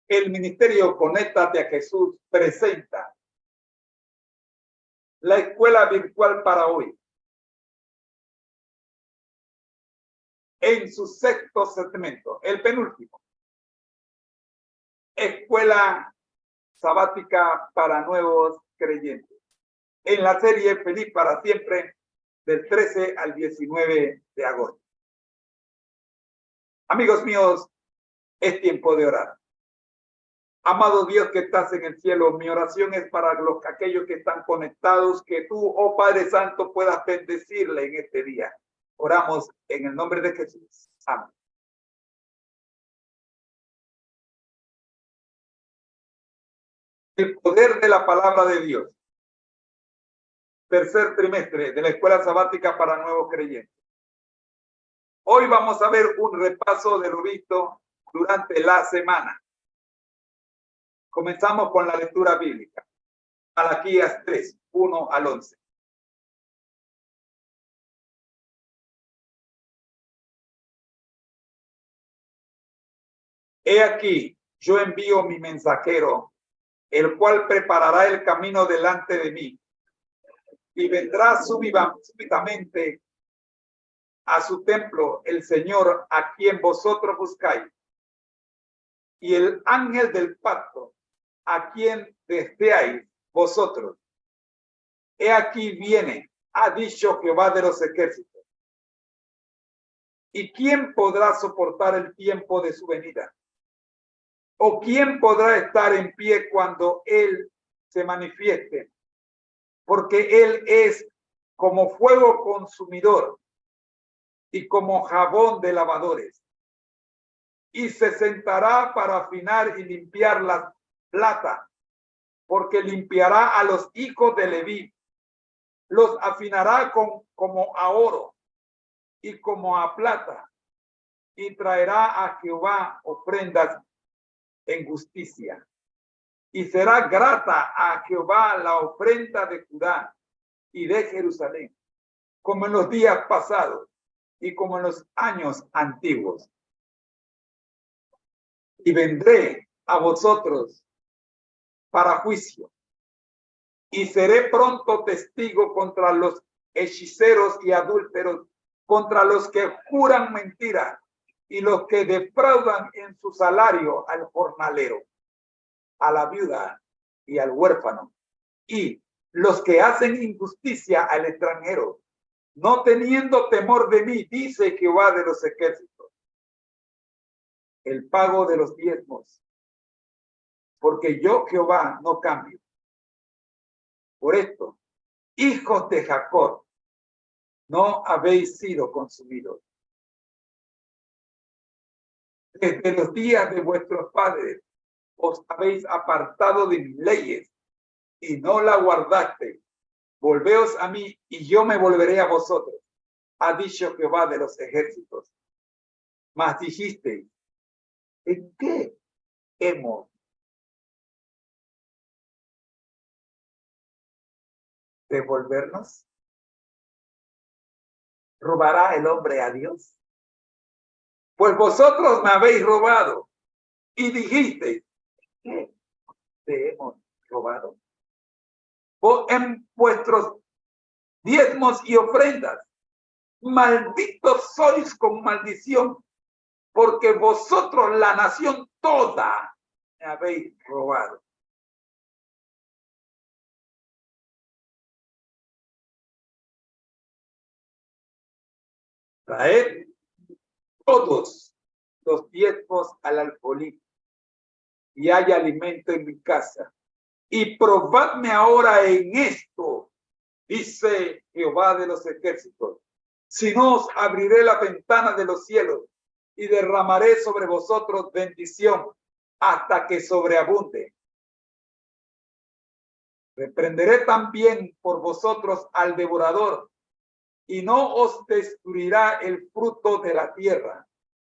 El Ministerio Conéctate a Jesús presenta la escuela virtual para hoy. En su sexto segmento, el penúltimo. Escuela sabática para nuevos creyentes. En la serie Feliz para Siempre, del 13 al 19 de agosto. Amigos míos, es tiempo de orar. Amado Dios que estás en el cielo, mi oración es para aquellos que están conectados, que tú, oh Padre Santo, puedas bendecirle en este día. Oramos en el nombre de Jesús. Amén. El poder de la palabra de Dios. Tercer trimestre de la escuela sabática para nuevos creyentes. Hoy vamos a ver un repaso de lo visto durante la semana. Comenzamos con la lectura bíblica. Malaquías 3, 1 al 11. He aquí, yo envío mi mensajero, el cual preparará el camino delante de mí, y vendrá súbitamente a su templo el Señor a quien vosotros buscáis, y el ángel del pacto a quien deseáis vosotros. He aquí viene, ha dicho Jehová de los ejércitos. ¿Y quién podrá soportar el tiempo de su venida? ¿O quién podrá estar en pie cuando él se manifieste? Porque él es como fuego consumidor y como jabón de lavadores. Y se sentará para afinar y limpiar la plata, porque limpiará a los hijos de Leví, los afinará como a oro y como a plata, y traerá a Jehová ofrendas en justicia. Y será grata a Jehová la ofrenda de Judá y de Jerusalén, como en los días pasados y como en los años antiguos. Y vendré a vosotros para juicio, y seré pronto testigo contra los hechiceros y adúlteros, contra los que juran mentira y los que defraudan en su salario al jornalero, a la viuda y al huérfano, y los que hacen injusticia al extranjero, no teniendo temor de mí, dice Jehová de los ejércitos. El pago de los diezmos, porque yo Jehová no cambio. Por esto, hijos de Jacob, no habéis sido consumidos. Desde los días de vuestros padres os habéis apartado de mis leyes y no la guardaste. Volveos a mí y yo me volveré a vosotros, ha dicho Jehová de los ejércitos. Mas dijiste, ¿en qué hemos de volvernos? ¿Robará el hombre a Dios? Pues vosotros me habéis robado y dijiste, ¿qué te hemos robado? En vuestros diezmos y ofrendas, malditos sois con maldición, porque vosotros, la nación toda, me habéis robado. Traed todos los diezmos al alfolí, y hay alimento en mi casa. Y probadme ahora en esto, dice Jehová de los ejércitos, si no os abriré la ventana de los cielos y derramaré sobre vosotros bendición hasta que sobreabunde. Reprenderé también por vosotros al devorador, y no os destruirá el fruto de la tierra,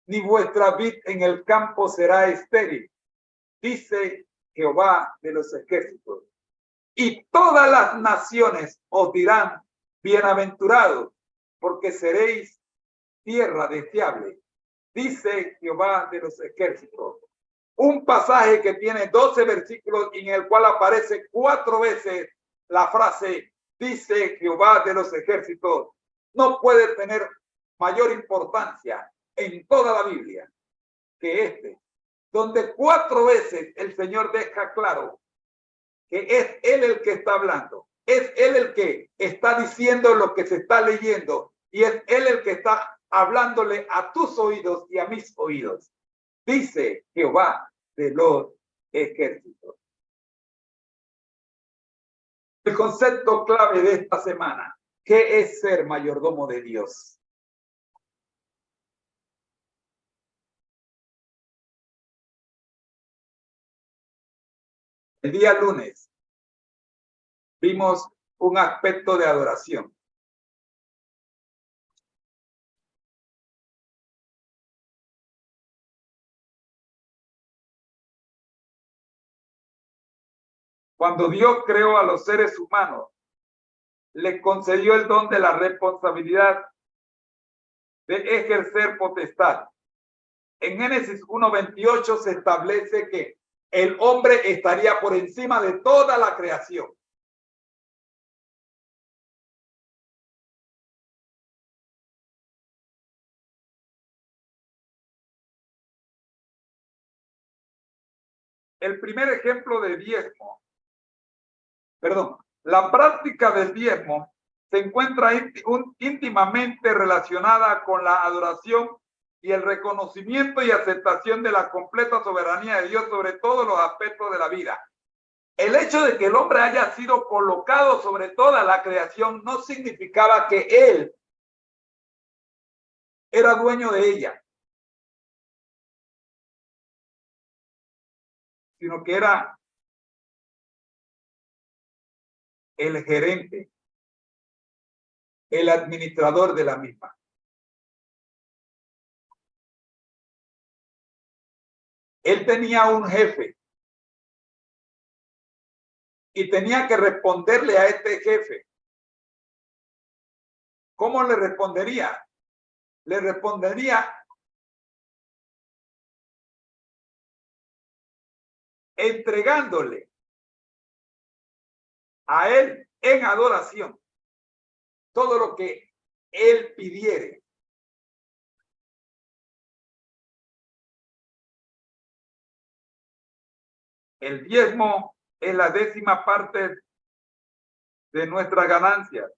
ni vuestra vid en el campo será estéril, dice Jehová de los ejércitos. Y todas las naciones os dirán, bienaventurados, porque seréis tierra deseable, dice Jehová de los ejércitos. un pasaje que tiene 12 versículos y en el cual aparece 4 veces la frase, dice Jehová de los ejércitos, no puede tener mayor importancia en toda la Biblia que este, donde 4 veces el Señor deja claro que es Él el que está hablando, es Él el que está diciendo lo que se está leyendo y es Él el que está hablándole a tus oídos y a mis oídos. Dice Jehová de los ejércitos. El concepto clave de esta semana, ¿qué es ser mayordomo de Dios? El día lunes vimos un aspecto de adoración. Cuando Dios creó a los seres humanos, le concedió el don de la responsabilidad de ejercer potestad. En Génesis 1:28 se establece que el hombre estaría por encima de toda la creación. El primer ejemplo de diezmo, la práctica del diezmo se encuentra íntimamente relacionada con la adoración y el reconocimiento y aceptación de la completa soberanía de Dios sobre todos los aspectos de la vida. El hecho de que el hombre haya sido colocado sobre toda la creación no significaba que él era dueño de ella, sino que era el gerente, el administrador de la misma. Él tenía un jefe y tenía que responderle a este jefe. ¿Cómo le respondería? Le respondería entregándole a él en adoración todo lo que él pidiere. El diezmo es la 10ª parte de nuestras ganancias.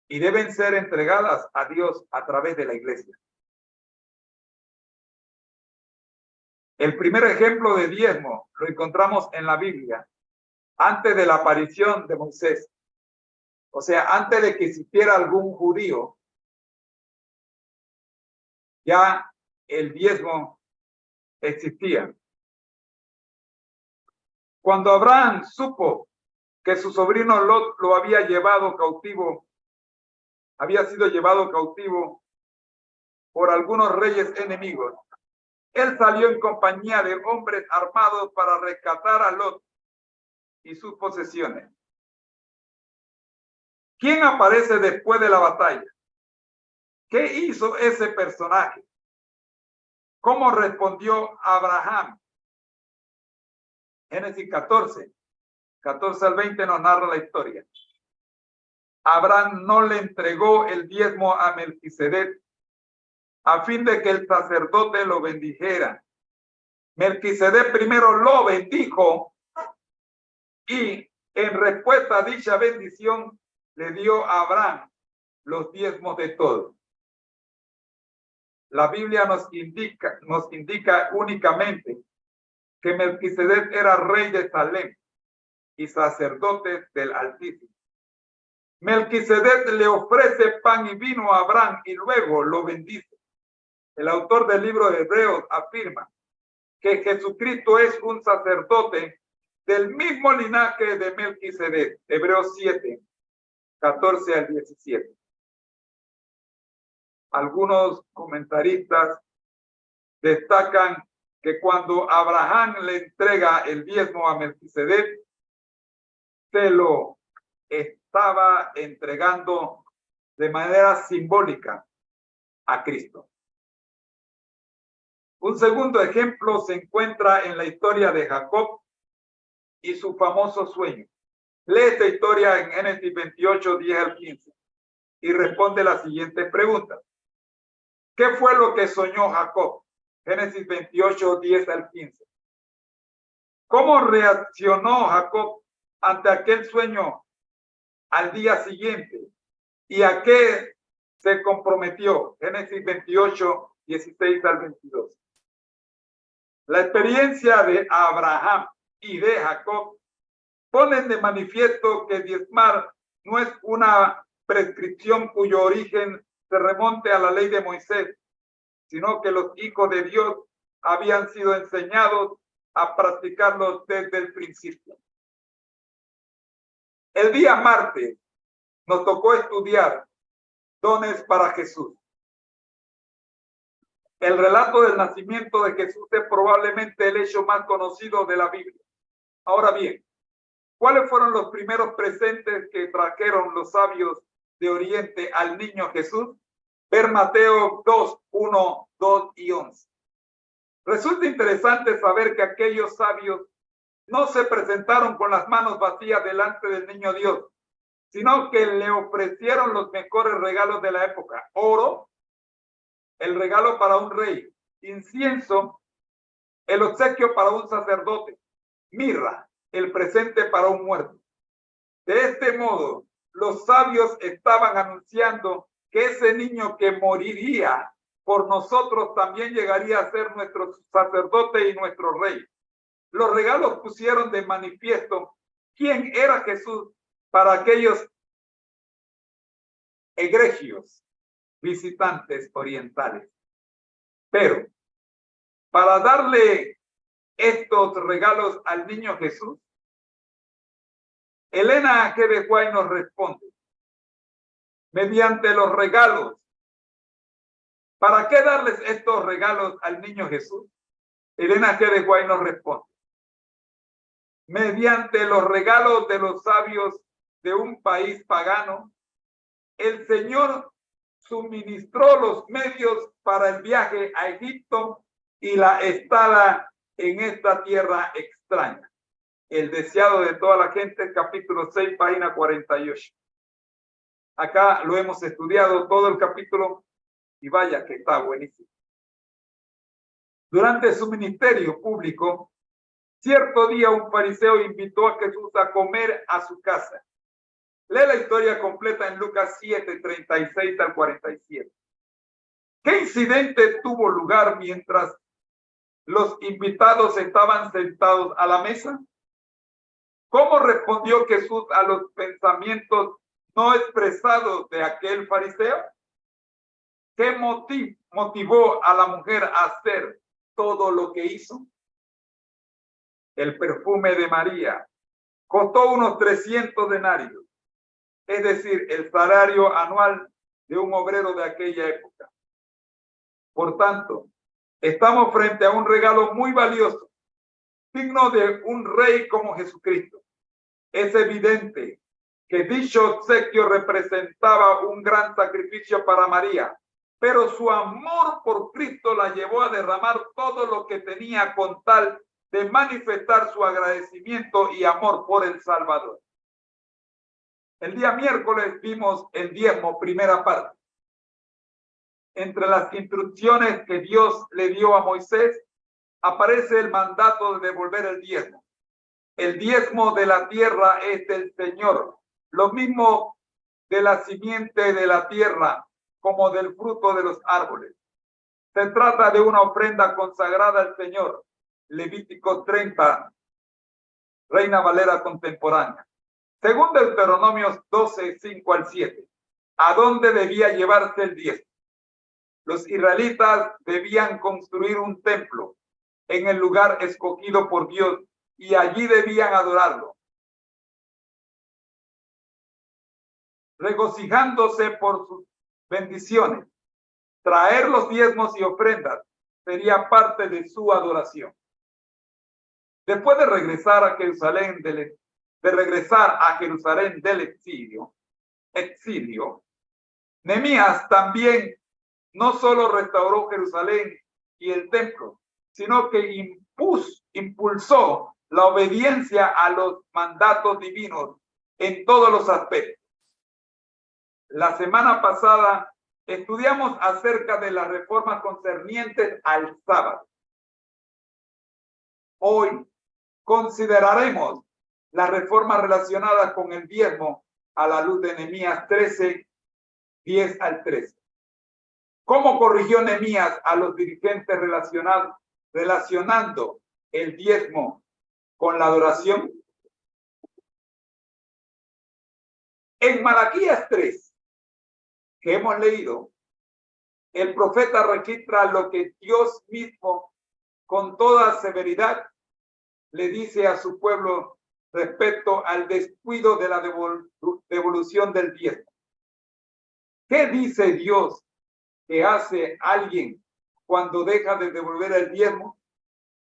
Y deben ser entregadas a Dios a través de la iglesia. El primer ejemplo de diezmo lo encontramos en la Biblia, antes de la aparición de Moisés. O sea, antes de que existiera algún judío, ya el diezmo existía. Cuando Abraham supo que su sobrino Lot lo había llevado cautivo, había sido llevado cautivo por algunos reyes enemigos, él salió en compañía de hombres armados para rescatar a Lot y sus posesiones. ¿Quién aparece después de la batalla? ¿Qué hizo ese personaje? ¿Cómo respondió Abraham? Génesis 14 al 20 nos narra la historia. Abraham no le entregó el diezmo a Melquisedec a fin de que el sacerdote lo bendijera. Melquisedec primero lo bendijo y en respuesta a dicha bendición le dio a Abraham los diezmos de todo. La Biblia nos indica únicamente que Melquisedec era rey de Salem y sacerdote del Altísimo. Melquisedec le ofrece pan y vino a Abraham y luego lo bendice. El autor del libro de Hebreos afirma que Jesucristo es un sacerdote del mismo linaje de Melquisedec. Hebreos 7, 14 al 17. Algunos comentaristas destacan que cuando Abraham le entrega el diezmo a Melquisedec, se lo estaba entregando de manera simbólica a Cristo. Un segundo ejemplo se encuentra en la historia de Jacob y su famoso sueño. Lee esta historia en Génesis 28, 10 al 15 y responde la siguiente pregunta. ¿Qué fue lo que soñó Jacob? Génesis 28, 10 al 15. ¿Cómo reaccionó Jacob ante aquel sueño al día siguiente? ¿Y a qué se comprometió? Génesis 28, 16 al 22. La experiencia de Abraham y de Jacob ponen de manifiesto que diezmar no es una prescripción cuyo origen se remonte a la ley de Moisés, sino que los hijos de Dios habían sido enseñados a practicarlo desde el principio. El día martes nos tocó estudiar dones para Jesús. El relato del nacimiento de Jesús es probablemente el hecho más conocido de la Biblia. Ahora bien, ¿cuáles fueron los primeros presentes que trajeron los sabios de Oriente al niño Jesús? Ver Mateo 2, 1, 2 y 11. Resulta interesante saber que aquellos sabios no se presentaron con las manos vacías delante del niño Dios, sino que le ofrecieron los mejores regalos de la época: oro, el regalo para un rey; incienso, el obsequio para un sacerdote; mirra, el presente para un muerto. De este modo, los sabios estaban anunciando que ese niño que moriría por nosotros también llegaría a ser nuestro sacerdote y nuestro rey. Los regalos pusieron de manifiesto quién era Jesús para aquellos egregios visitantes orientales. Pero para darle estos regalos al niño Jesús, Elena G. de White nos responde: mediante los regalos. ¿Para qué darles estos regalos al niño Jesús? Elena G. de White nos responde: mediante los regalos de los sabios de un país pagano, el Señor suministró los medios para el viaje a Egipto y la estada en esta tierra extraña. El deseado de toda la gente, capítulo 6, página 48. Acá lo hemos estudiado todo el capítulo y vaya que está buenísimo. Durante su ministerio público, cierto día un fariseo invitó a Jesús a comer a su casa. Lee la historia completa en Lucas 7, 36 al 47. ¿Qué incidente tuvo lugar mientras los invitados estaban sentados a la mesa? ¿Cómo respondió Jesús a los pensamientos no expresados de aquel fariseo? ¿Qué motivó a la mujer a hacer todo lo que hizo? El perfume de María costó unos 300 denarios, es decir, el salario anual de un obrero de aquella época. Por tanto, estamos frente a un regalo muy valioso, digno de un rey como Jesucristo. Es evidente que dicho obsequio representaba un gran sacrificio para María, pero su amor por Cristo la llevó a derramar todo lo que tenía con tal de manifestar su agradecimiento y amor por el Salvador. El día miércoles vimos el diezmo, primera parte. Entre las instrucciones que Dios le dio a Moisés, aparece el mandato de devolver el diezmo. El diezmo de la tierra es del Señor, lo mismo de la simiente de la tierra como del fruto de los árboles. Se trata de una ofrenda consagrada al Señor. Levítico 30, Reina Valera contemporánea. Según Deuteronomios 12, 5 al 7, ¿a dónde debía llevarse el diezmo? Los israelitas debían construir un templo en el lugar escogido por Dios y allí debían adorarlo, regocijándose por sus bendiciones. Traer los diezmos y ofrendas sería parte de su adoración. Después de regresar a Jerusalén del exilio, Nehemías también no solo restauró Jerusalén y el templo, sino que impulsó la obediencia a los mandatos divinos en todos los aspectos. La semana pasada estudiamos acerca de las reformas concernientes al sábado. Hoy consideraremos las reformas relacionadas con el diezmo a la luz de Nehemías 13, 10 al 13. ¿Cómo corrigió Nehemías a los dirigentes relacionando el diezmo con la adoración? En Malaquías 3, que hemos leído, el profeta registra lo que Dios mismo, con toda severidad, le dice a su pueblo respecto al descuido de la devolución del diezmo. ¿Qué dice Dios que hace alguien cuando deja de devolver el diezmo?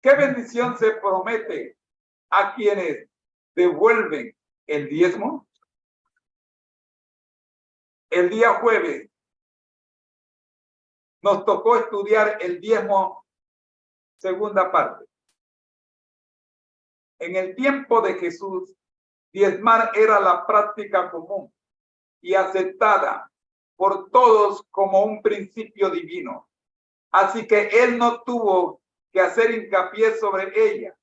¿Qué bendición se promete a quienes devuelven el diezmo? El día jueves nos tocó estudiar el diezmo, segunda parte. En el tiempo de Jesús, diezmar era la práctica común y aceptada por todos como un principio divino. Así que él no tuvo que hacer hincapié sobre ella,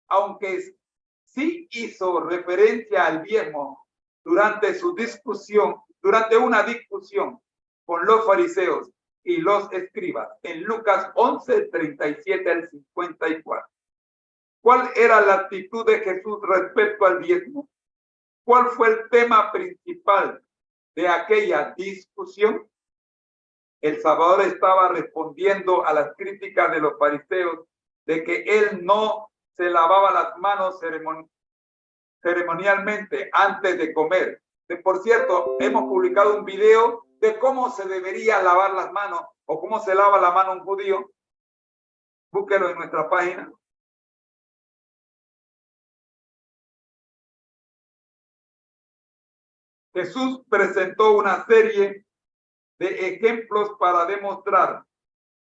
aunque sí hizo referencia al diezmo durante una discusión con los fariseos y los escribas en Lucas 11, 37 al 54. ¿Cuál era la actitud de Jesús respecto al diezmo? ¿Cuál fue el tema principal de aquella discusión? El Salvador estaba respondiendo a las críticas de los fariseos de que él no se lavaba las manos ceremonialmente antes de comer. Por cierto, hemos publicado un video de cómo se debería lavar las manos o cómo se lava la mano un judío. Búsquelo en nuestra página. Jesús presentó una serie de ejemplos para demostrar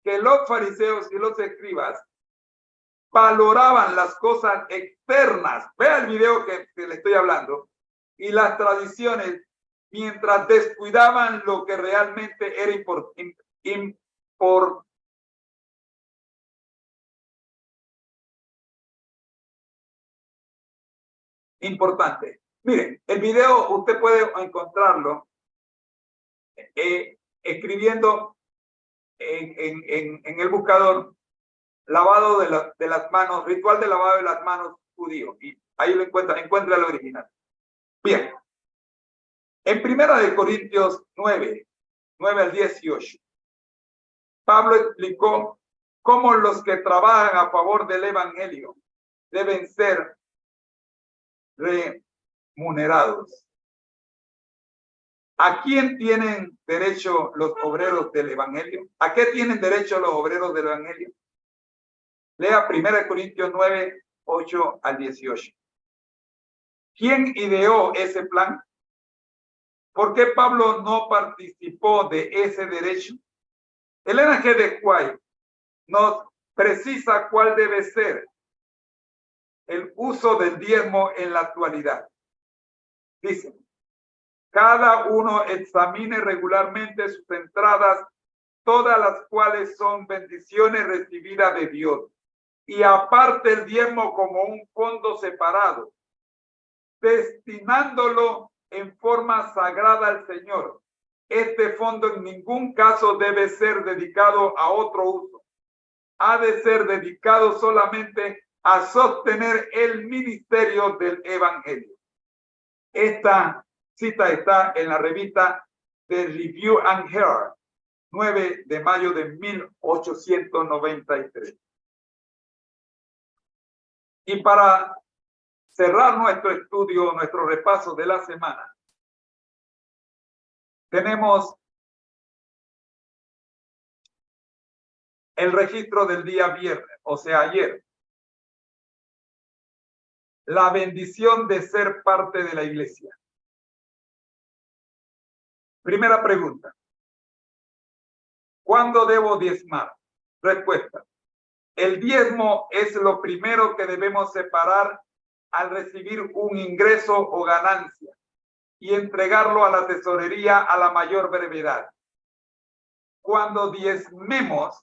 que los fariseos y los escribas valoraban las cosas externas. Vea el video que le estoy hablando. Y las tradiciones, mientras descuidaban lo que realmente era importante. Miren, el video usted puede encontrarlo escribiendo en el buscador lavado de las manos, ritual de lavado de las manos judío, y ahí lo encuentra el original. Bien, en Primera de Corintios 9 al 18, Pablo explicó cómo los que trabajan a favor del evangelio deben ser remunerados. ¿A quién tienen derecho los obreros del evangelio? ¿A qué tienen derecho los obreros del evangelio? Lea 1 Corintios 9, 8 al 18. ¿Quién ideó ese plan? ¿Por qué Pablo no participó de ese derecho? Elena G. de White nos precisa cuál debe ser el uso del diezmo en la actualidad. Dice, cada uno examine regularmente sus entradas, todas las cuales son bendiciones recibidas de Dios, y aparte el diezmo como un fondo separado, destinándolo en forma sagrada al Señor. Este fondo en ningún caso debe ser dedicado a otro uso. Ha de ser dedicado solamente a sostener el ministerio del evangelio. Esta cita está en la revista The Review and Herald, 9 de mayo de 1893. Y para cerrar nuestro estudio, nuestro repaso de la semana, tenemos el registro del día viernes, o sea, ayer. La bendición de ser parte de la iglesia. Primera pregunta. ¿Cuándo debo diezmar? Respuesta. El diezmo es lo primero que debemos separar al recibir un ingreso o ganancia y entregarlo a la tesorería a la mayor brevedad. Cuando diezmemos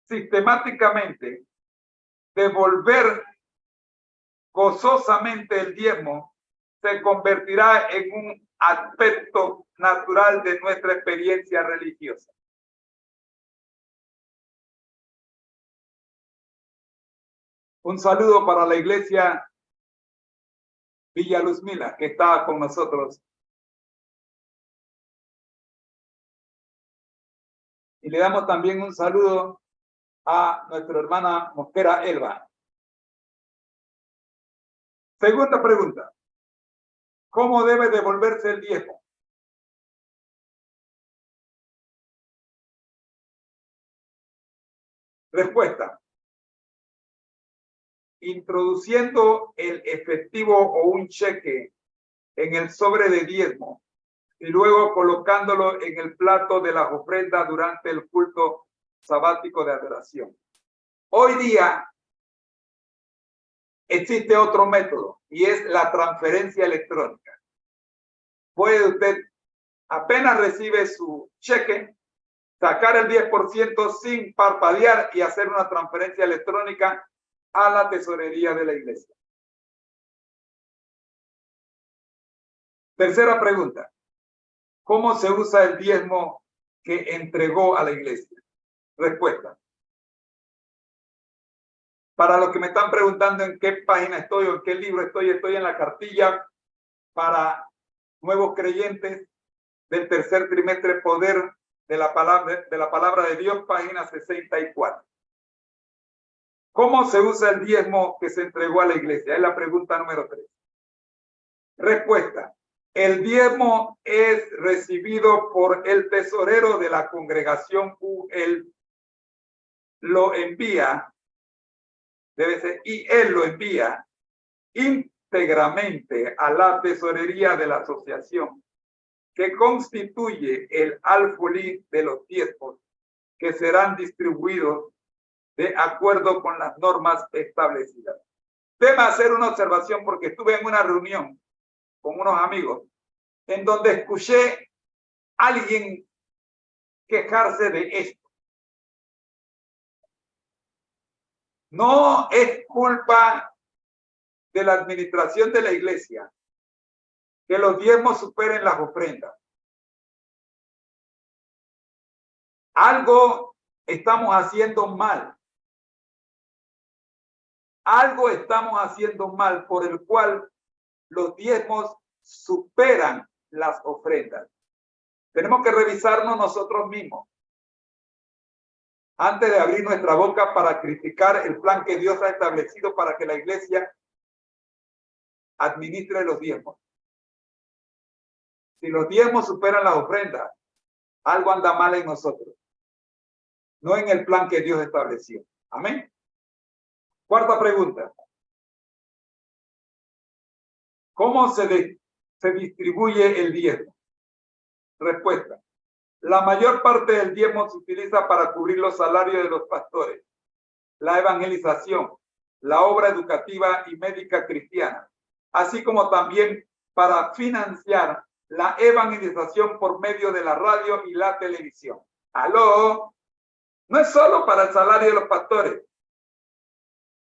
sistemáticamente, devolver gozosamente el diezmo se convertirá en un aspecto natural de nuestra experiencia religiosa. Un saludo para la iglesia Villa Luzmila, que está con nosotros. Y le damos también un saludo a nuestra hermana Mosquera Elba. Segunda pregunta. ¿Cómo debe devolverse el diezmo? Respuesta. Introduciendo el efectivo o un cheque en el sobre de diezmo y luego colocándolo en el plato de las ofrendas durante el culto sabático de adoración. Hoy día existe otro método y es la transferencia electrónica. Puede usted, apenas recibe su cheque, sacar el 10% sin parpadear y hacer una transferencia electrónica a la tesorería de la iglesia. Tercera pregunta. ¿Cómo se usa el diezmo que entregó a la iglesia? Respuesta. Para los que me están preguntando en qué página estoy o en qué libro estoy en la cartilla para nuevos creyentes del tercer trimestre Poder de la palabra de Dios, página 64. ¿Cómo se usa el diezmo que se entregó a la iglesia? Es la pregunta número 3. Respuesta. El diezmo es recibido por el tesorero de la congregación, él lo envía, debe ser, y él lo envía íntegramente a la tesorería de la asociación, que constituye el alfolí de los diezmos, que serán distribuidos de acuerdo con las normas establecidas. Debo hacer una observación porque estuve en una reunión con unos amigos en donde escuché a alguien quejarse de esto. No es culpa de la administración de la iglesia que los diezmos superen las ofrendas. Algo estamos haciendo mal. Algo estamos haciendo mal por el cual los diezmos superan las ofrendas. Tenemos que revisarnos nosotros mismos antes de abrir nuestra boca para criticar el plan que Dios ha establecido para que la iglesia administre los diezmos. Si los diezmos superan las ofrendas, algo anda mal en nosotros, no en el plan que Dios estableció. Amén. Cuarta pregunta. ¿Cómo se distribuye el diezmo? Respuesta. La mayor parte del diezmo se utiliza para cubrir los salarios de los pastores, la evangelización, la obra educativa y médica cristiana, así como también para financiar la evangelización por medio de la radio y la televisión. ¡Aló! No es solo para el salario de los pastores.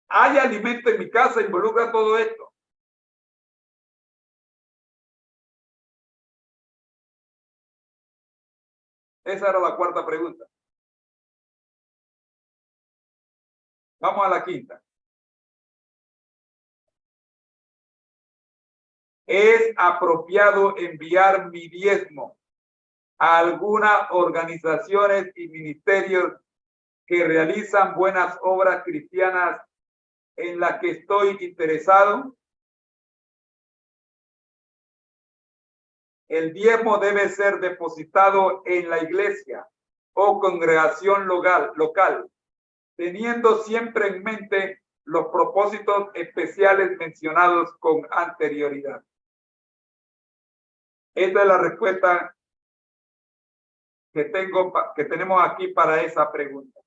Hay alimento en mi casa, involucra todo esto. Esa era la cuarta pregunta. Vamos a la quinta. ¿Es apropiado enviar mi diezmo a algunas organizaciones y ministerios que realizan buenas obras cristianas en las que estoy interesado? El diezmo debe ser depositado en la iglesia o congregación local, teniendo siempre en mente los propósitos especiales mencionados con anterioridad. Esta es la respuesta que tenemos aquí para esa pregunta.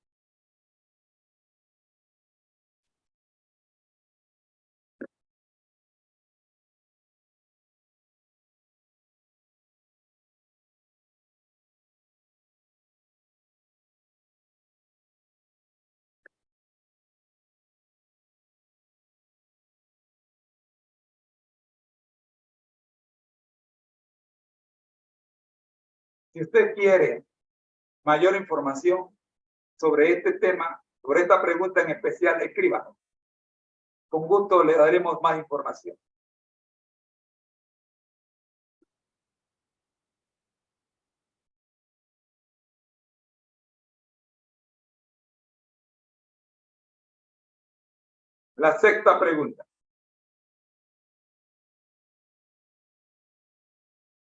Si usted quiere mayor información sobre este tema, sobre esta pregunta en especial, escríbanos. Con gusto le daremos más información. La sexta pregunta.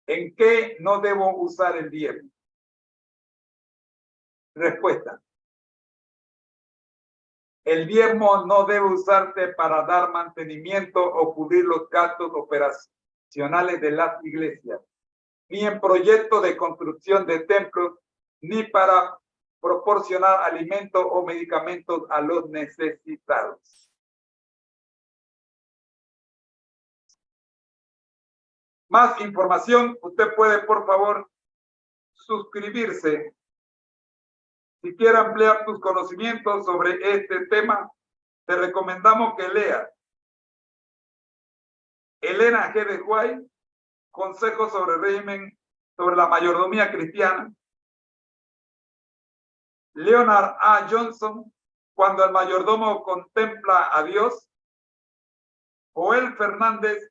¿En qué no debo usar el diezmo? Respuesta. El diezmo no debe usarse para dar mantenimiento o cubrir los gastos operacionales de las iglesias, ni en proyectos de construcción de templos, ni para proporcionar alimentos o medicamentos a los necesitados. Más información, usted puede, por favor, suscribirse. Si quiere ampliar tus conocimientos sobre este tema, te recomendamos que leas Elena G. de White, Consejos sobre el régimen sobre la mayordomía cristiana. Leonard A. Johnson, Cuando el mayordomo contempla a Dios. Joel Fernández,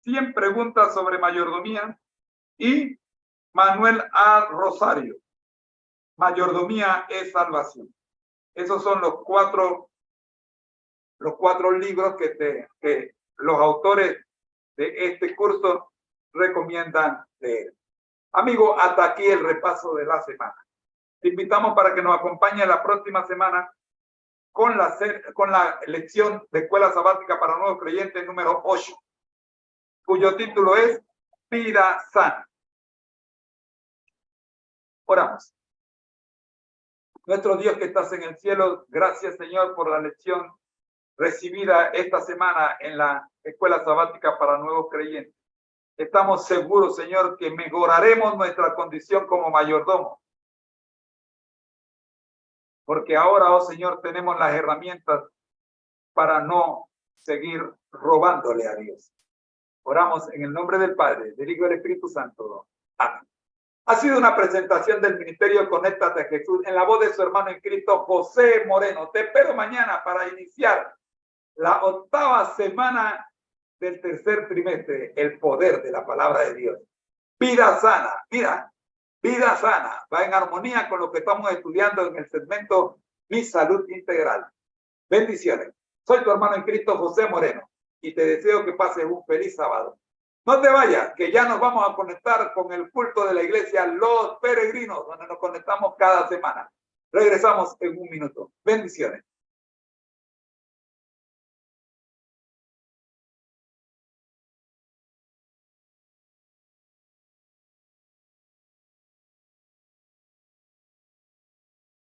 100 preguntas sobre mayordomía. Y Manuel A. Rosario, Mayordomía es salvación. Esos son los cuatro libros que los autores de este curso recomiendan leer. Amigo, hasta aquí el repaso de la semana. Te invitamos para que nos acompañe la próxima semana con la lección de Escuela Sabática para Nuevos Creyentes número 8, cuyo título es Vida Sana. Oramos. Nuestro Dios que estás en el cielo, gracias Señor por la lección recibida esta semana en la Escuela Sabática para Nuevos Creyentes. Estamos seguros, Señor, que mejoraremos nuestra condición como mayordomo. Porque ahora, oh Señor, tenemos las herramientas para no seguir robándole a Dios. Oramos en el nombre del Padre, del Hijo y del Espíritu Santo. Amén. Ha sido una presentación del Ministerio Conéctate a Jesús en la voz de su hermano en Cristo, José Moreno. Te espero mañana para iniciar la 8ª semana del tercer trimestre, el poder de la palabra de Dios. Vida sana, mira, vida sana, va en armonía con lo que estamos estudiando en el segmento Mi Salud Integral. Bendiciones. Soy tu hermano en Cristo, José Moreno, y te deseo que pases un feliz sábado. No te vayas, que ya nos vamos a conectar con el culto de la iglesia Los Peregrinos, donde nos conectamos cada semana. Regresamos en un minuto. Bendiciones.